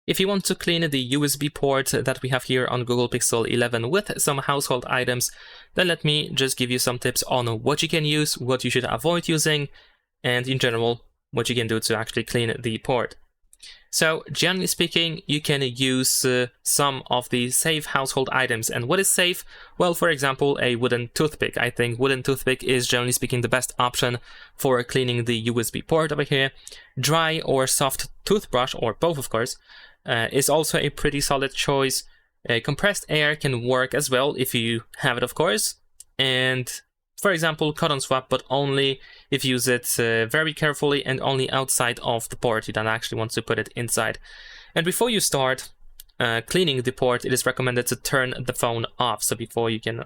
If you want to clean the USB port that we have here on Google Pixel 11 with some household items, then let me just give you some tips on what you can use, what you should avoid using, and in general, what you can do to actually clean the port. So generally speaking, you can use some of the safe household items. And what is safe? Well, for example, a wooden toothpick. I think wooden toothpick is generally speaking the best option for cleaning the USB port over here. Dry or soft toothbrush, or both of course, is also a pretty solid choice. Compressed air can work as well if you have it, of course. And for example, cotton swab, but only if you use it very carefully and only outside of the port. You don't actually want to put it inside. And before you start cleaning the port, it is recommended to turn the phone off. So before you can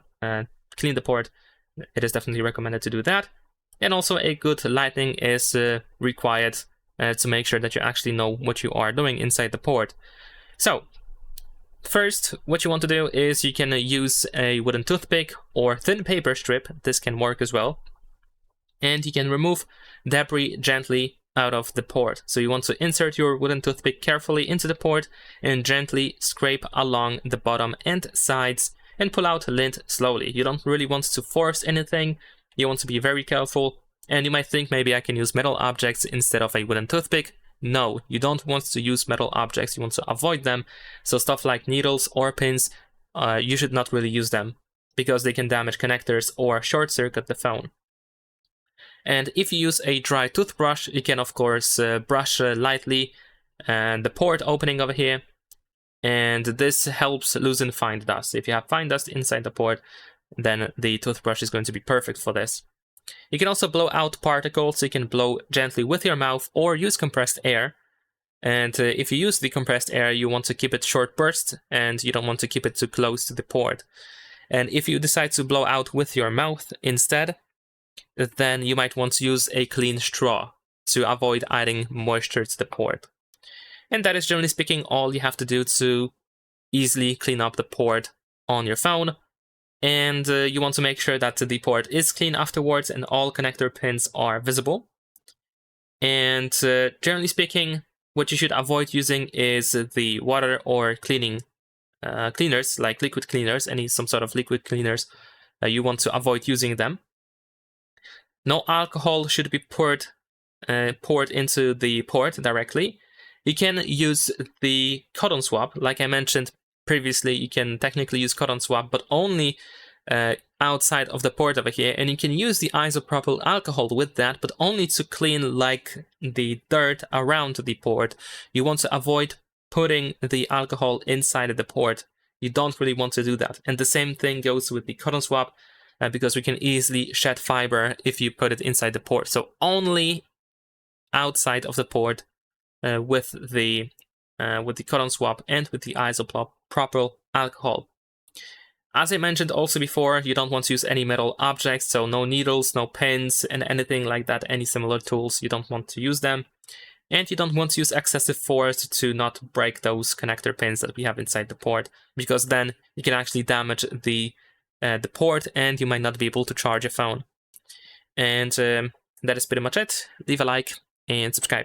clean the port, it is definitely recommended to do that. And also a good lighting is required to make sure that you actually know what you are doing inside the port. So first, what you want to do is you can use a wooden toothpick or thin paper strip. This can work as well. And you can remove debris gently out of the port. So you want to insert your wooden toothpick carefully into the port and gently scrape along the bottom and sides and pull out lint slowly. You don't really want to force anything. You want to be very careful. And you might think maybe I can use metal objects instead of a wooden toothpick. No, you don't want to use metal objects, you want to avoid them. So stuff like needles or pins, you should not really use them because they can damage connectors or short circuit the phone. And if you use a dry toothbrush, you can of course brush lightly the port opening over here. And this helps loosen fine dust. If you have fine dust inside the port, then the toothbrush is going to be perfect for this. You can also blow out particles, so you can blow gently with your mouth or use compressed air. And if you use the compressed air, you want to keep it short bursts and you don't want to keep it too close to the port. And if you decide to blow out with your mouth instead, then you might want to use a clean straw to avoid adding moisture to the port. And that is generally speaking all you have to do to easily clean up the port on your phone. And you want to make sure that the port is clean afterwards and all connector pins are visible. And generally speaking, what you should avoid using is the water or cleaners, like liquid cleaners, some sort of liquid cleaners. You want to avoid using them. No alcohol should be poured into the port directly. You can use the cotton swab, like I mentioned previously. You can technically use cotton swab, but only outside of the port over here, and you can use the isopropyl alcohol with that, but only to clean like the dirt around the port. You want to avoid putting the alcohol inside the port. You don't really want to do that. And the same thing goes with the cotton swab, because we can easily shed fiber if you put it inside the port. So only outside of the port with the cotton swab and with the isopropyl alcohol. As I mentioned also before, you don't want to use any metal objects, so no needles, no pins, and anything like that, any similar tools, you don't want to use them. And you don't want to use excessive force to not break those connector pins that we have inside the port, because then you can actually damage the port and you might not be able to charge your phone. And that is pretty much it. Leave a like and subscribe.